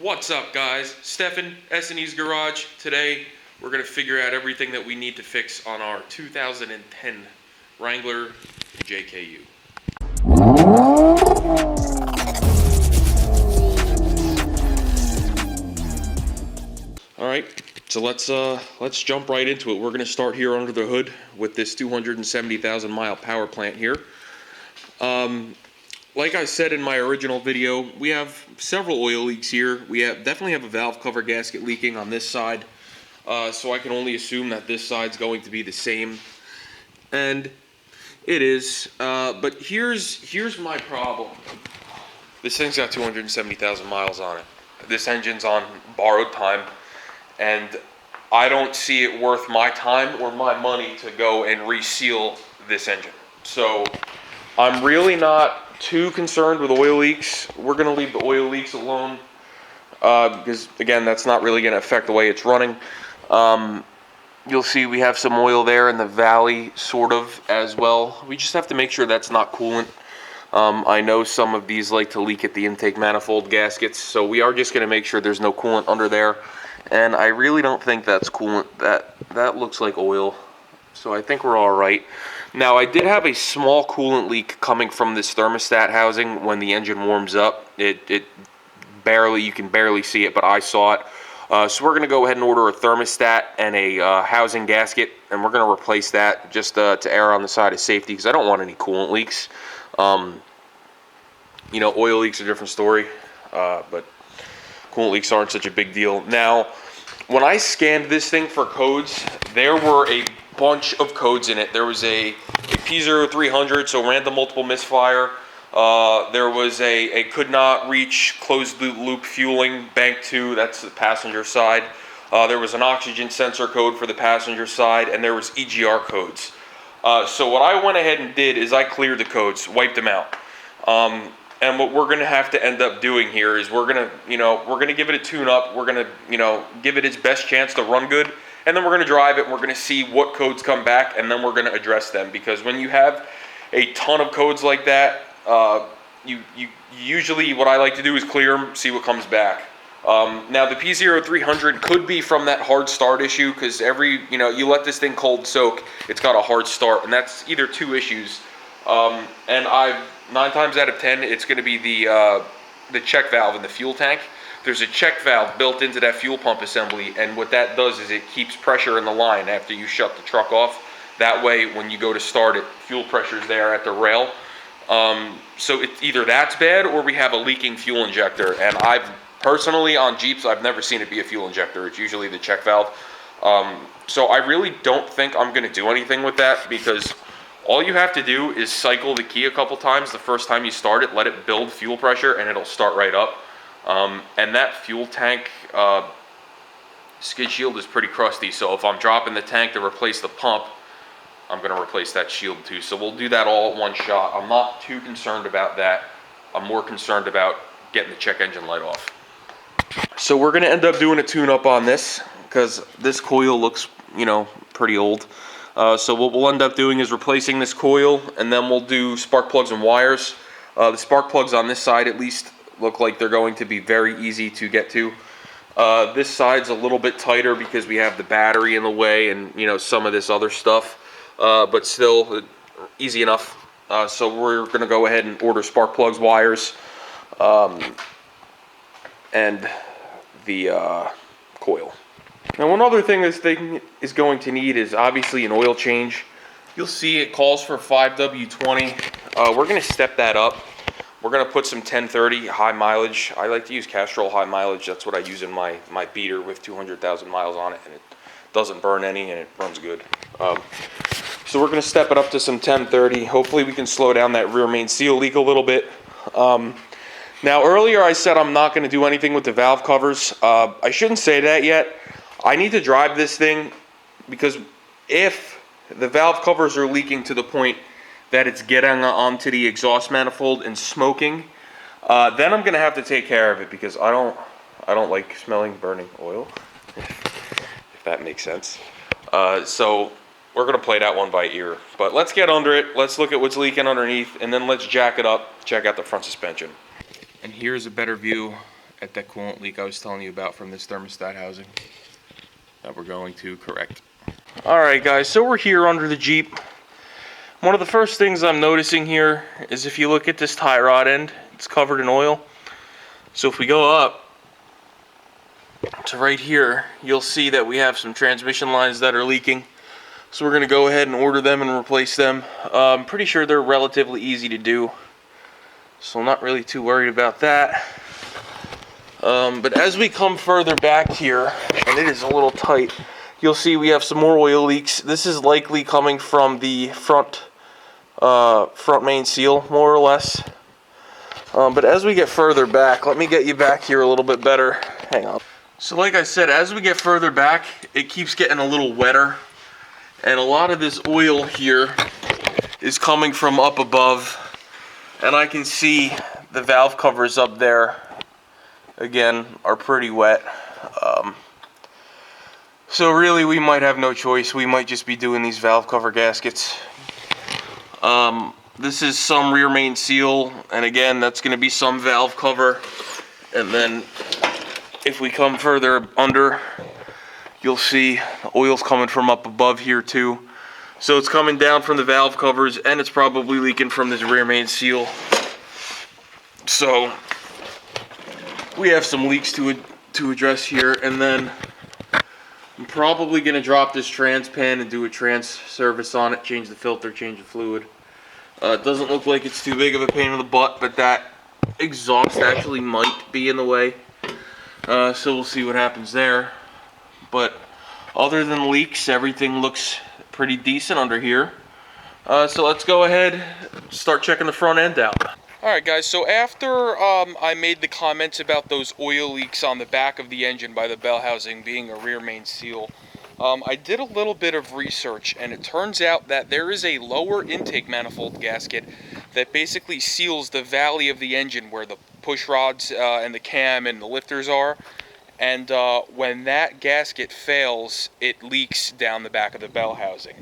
What's up, guys? Stefan, S&E's Garage. Today, we're going to figure out everything that we need to fix on our 2010 Wrangler JKU. Alright, so let's jump right into it. We're going to start here under the hood with this 270,000 mile power plant here. Like I said in my original video, we have several oil leaks here. We definitely have a valve cover gasket leaking on this side, so I can only assume that this side's going to be the same, and it is. But here's my problem. This thing's got 270,000 miles on it. This engine's on borrowed time, and I don't see it worth my time or my money to go and reseal this engine. So I'm really not too concerned with oil leaks. We're going to leave the oil leaks alone because, again, that's not really going to affect the way it's running. You'll see we have some oil there in the valley, sort of, as well. We just have to make sure that's not coolant. I know some of these like to leak at the intake manifold gaskets, so we are just going to make sure there's no coolant under there. And I really don't think that's coolant. That looks like oil, so I think we're all right. Now, I did have a small coolant leak coming from this thermostat housing when the engine warms up. It barely, you can barely see it, but I saw it. So we're going to go ahead and order a thermostat and a housing gasket, and we're going to replace that just to err on the side of safety because I don't want any coolant leaks. You know, oil leaks are a different story, but coolant leaks aren't such a big deal. Now, when I scanned this thing for codes, there were a bunch of codes in it. There was a P0300, so random multiple misfire. There was a could not reach closed loop fueling, bank 2, that's the passenger side. There was an oxygen sensor code for the passenger side, and there was EGR codes. So what I went ahead and did is I cleared the codes, wiped them out. And what we're going to have to end up doing here is we're going to give it a tune-up. We're going to, give it its best chance to run good. And then we're going to drive it, and we're going to see what codes come back, and then we're going to address them. Because when you have a ton of codes like that, you usually, what I like to do is clear them, see what comes back. Now, the P0300 could be from that hard start issue, because you let this thing cold soak, it's got a hard start, and that's either two issues. And 9 times out of 10, it's going to be the check valve in the fuel tank. There's a check valve built into that fuel pump assembly, and what that does is it keeps pressure in the line after you shut the truck off. That way, when you go to start it, fuel pressure's there at the rail. So it's either that's bad or we have a leaking fuel injector. And I've personally, on Jeeps, I've never seen it be a fuel injector. It's usually the check valve. So I really don't think I'm going to do anything with that, because all you have to do is cycle the key a couple times the first time you start it, let it build fuel pressure, and it'll start right up. And that fuel tank skid shield is pretty crusty, so if I'm dropping the tank to replace the pump, I'm going to replace that shield too. So we'll do that all at one shot. I'm not too concerned about that. I'm more concerned about getting the check engine light off. So we're going to end up doing a tune-up on this, because this coil looks, pretty old. So what we'll end up doing is replacing this coil, and then we'll do spark plugs and wires. The spark plugs on this side at least look like they're going to be very easy to get to. This side's a little bit tighter because we have the battery in the way and some of this other stuff, but still easy enough. So we're going to go ahead and order spark plugs, wires, and the coil. Now, one other thing this thing is going to need is obviously an oil change. You'll see it calls for 5W20. We're going to step that up. We're going to put some 1030 high mileage. I like to use Castrol high mileage. That's what I use in my beater with 200,000 miles on it, and it doesn't burn any, and it runs good. So we're going to step it up to some 1030. Hopefully we can slow down that rear main seal leak a little bit. Now, earlier I said I'm not going to do anything with the valve covers. I shouldn't say that yet. I need to drive this thing, because if the valve covers are leaking to the point that it's getting onto the exhaust manifold and smoking, then I'm going to have to take care of it, because I don't like smelling burning oil, if that makes sense. So we're going to play that one by ear. But let's get under it. Let's look at what's leaking underneath, and then let's jack it up, check out the front suspension. And here's a better view at that coolant leak I was telling you about from this thermostat housing that we're going to correct. Alright guys, so we're here under the Jeep. One of the first things I'm noticing here is if you look at this tie rod end, it's covered in oil. So if we go up to right here, you'll see that we have some transmission lines that are leaking. So we're going to go ahead and order them and replace them. I'm pretty sure they're relatively easy to do, so I'm not really too worried about that. But as we come further back here, and it is a little tight, you'll see we have some more oil leaks. This is likely coming from the front main seal, more or less. But as we get further back, let me get you back here a little bit better. Hang on. So like I said, as we get further back, it keeps getting a little wetter. And a lot of this oil here is coming from up above. And I can see the valve covers up there, again, are pretty wet. So really we might have no choice. We might just be doing these valve cover gaskets. This is some rear main seal, and again, that's going to be some valve cover. And then if we come further under, you'll see the oil's coming from up above here too. So it's coming down from the valve covers, and it's probably leaking from this rear main seal. So we have some leaks to address here, and then I'm probably going to drop this trans pan and do a trans service on it, change the filter, change the fluid. It doesn't look like it's too big of a pain in the butt, but that exhaust actually might be in the way. So we'll see what happens there. But other than leaks, everything looks pretty decent under here. So let's go ahead and start checking the front end out. Alright guys, so after I made the comments about those oil leaks on the back of the engine by the bell housing being a rear main seal, I did a little bit of research, and it turns out that there is a lower intake manifold gasket that basically seals the valley of the engine where the push rods and the cam and the lifters are. And when that gasket fails, it leaks down the back of the bell housing.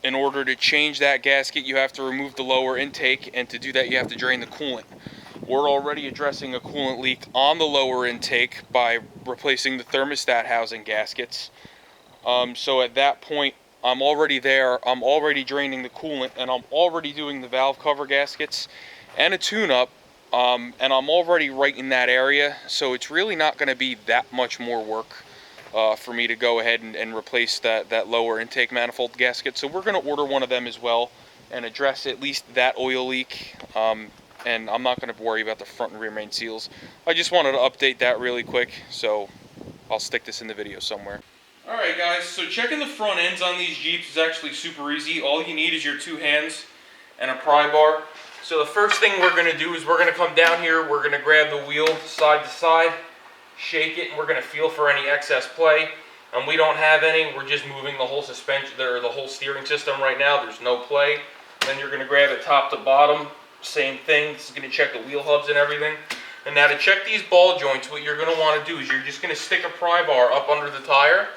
In order to change that gasket, you have to remove the lower intake, and to do that you have to drain the coolant. We're already addressing a coolant leak on the lower intake by replacing the thermostat housing gaskets. So at that point, I'm already there, I'm already draining the coolant, and I'm already doing the valve cover gaskets and a tune-up, and I'm already right in that area, so it's really not going to be that much more work for me to go ahead and replace that lower intake manifold gasket. So we're going to order one of them as well and address at least that oil leak. And I'm not going to worry about the front and rear main seals. I just wanted to update that really quick, so I'll stick this in the video somewhere. Alright guys, so checking the front ends on these Jeeps is actually super easy. All you need is your two hands and a pry bar. So the first thing we're going to do is we're going to come down here, we're going to grab the wheel side to side, shake it, and we're going to feel for any excess play. And we don't have any, we're just moving the whole suspension, or the whole steering system right now, there's no play. Then you're going to grab it top to bottom. Same thing, this is going to check the wheel hubs and everything. And now to check these ball joints, what you're going to want to do is you're just going to stick a pry bar up under the tire,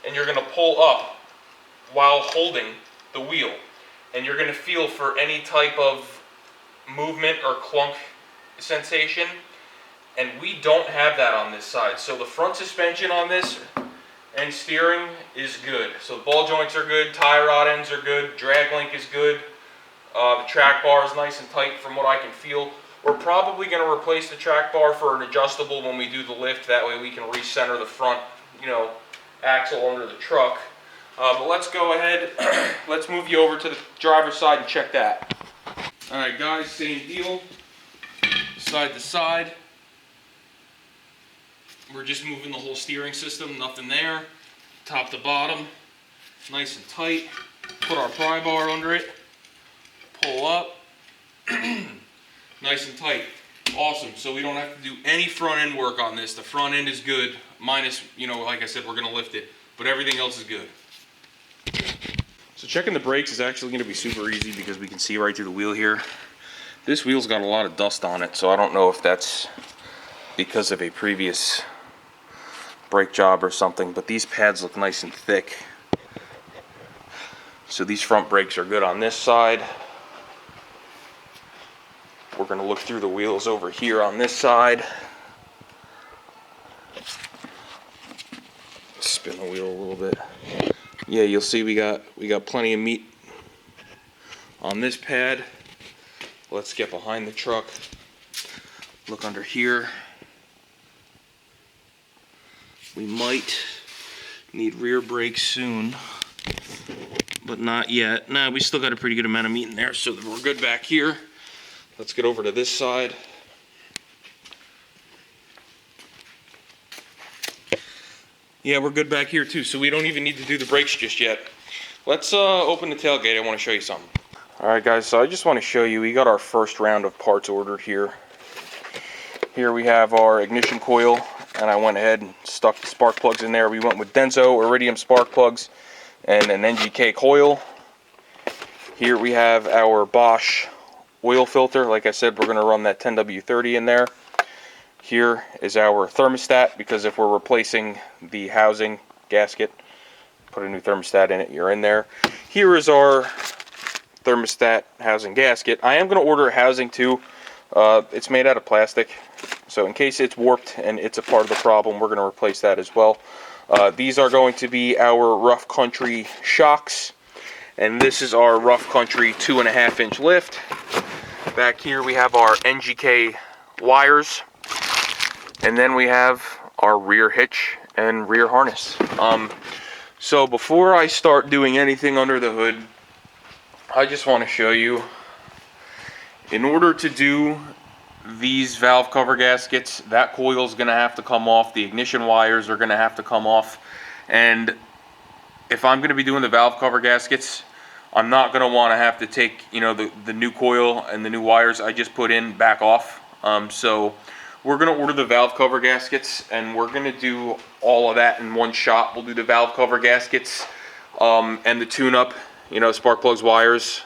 and you're going to pull up while holding the wheel. And you're going to feel for any type of movement or clunk sensation. And we don't have that on this side. So the front suspension on this and steering is good. So the ball joints are good, tie rod ends are good, drag link is good. The track bar is nice and tight from what I can feel. We're probably going to replace the track bar for an adjustable when we do the lift. That way we can recenter the front, axle under the truck. But let's go ahead. Let's move you over to the driver's side and check that. Alright guys, same deal. Side to side. We're just moving the whole steering system, nothing there. Top to bottom, nice and tight. Put our pry bar under it. Pull up, nice and tight. Awesome, so we don't have to do any front end work on this. The front end is good, minus, like I said, we're gonna lift it, but everything else is good. So checking the brakes is actually gonna be super easy because we can see right through the wheel here. This wheel's got a lot of dust on it, so I don't know if that's because of a previous brake job or something, but these pads look nice and thick. So these front brakes are good on this side. We're going to look through the wheels over here on this side. Spin the wheel a little bit. Yeah, you'll see we got plenty of meat on this pad. Let's get behind the truck. Look under here. We might need rear brakes soon, but not yet. Nah, we still got a pretty good amount of meat in there, so we're good back here. Let's get over to this side. Yeah, we're good back here too, so we don't even need to do the brakes just yet. Let's open the tailgate. I want to show you something. Alright guys, so I just want to show you, we got our first round of parts ordered here. Here we have our ignition coil, and I went ahead and stuck the spark plugs in there. We went with Denso Iridium spark plugs and an NGK coil. Here we have our Bosch oil filter. Like I said, we're going to run that 10W30 in there. Here is our thermostat, because if we're replacing the housing gasket, put a new thermostat in it, you're in there. Here is our thermostat housing gasket. I am going to order a housing too. It's made out of plastic, so in case it's warped and it's a part of the problem, we're going to replace that as well. These are going to be our Rough Country shocks, and this is our Rough Country 2.5-inch lift. Back here we have our NGK wires, and then we have our rear hitch and rear harness. So before I start doing anything under the hood, I just want to show you, in order to do these valve cover gaskets, that coil is going to have to come off, the ignition wires are going to have to come off, and if I'm going to be doing the valve cover gaskets, I'm not going to want to have to take, you know, the new coil and the new wires I just put in back off. So we're going to order the valve cover gaskets, and we're going to do all of that in one shot. We'll do the valve cover gaskets and the tune-up, you know, spark plugs, wires,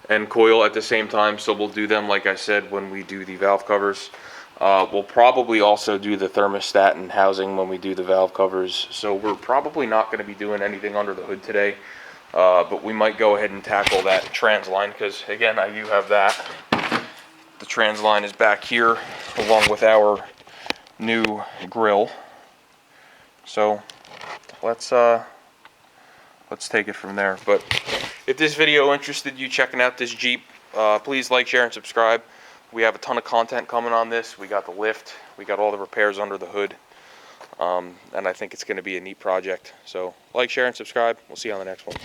and coil at the same time. So we'll do them, like I said, when we do the valve covers. We'll probably also do the thermostat and housing when we do the valve covers. So we're probably not going to be doing anything under the hood today, but we might go ahead and tackle that trans line, because again, I do have that. The trans line is back here along with our new grill. So let's take it from there. But if this video interested you checking out this Jeep, please like, share, and subscribe. We have a ton of content coming on this. We got the lift, we got all the repairs under the hood, and I think it's going to be a neat project. So like, share, and subscribe. We'll see you on the next one.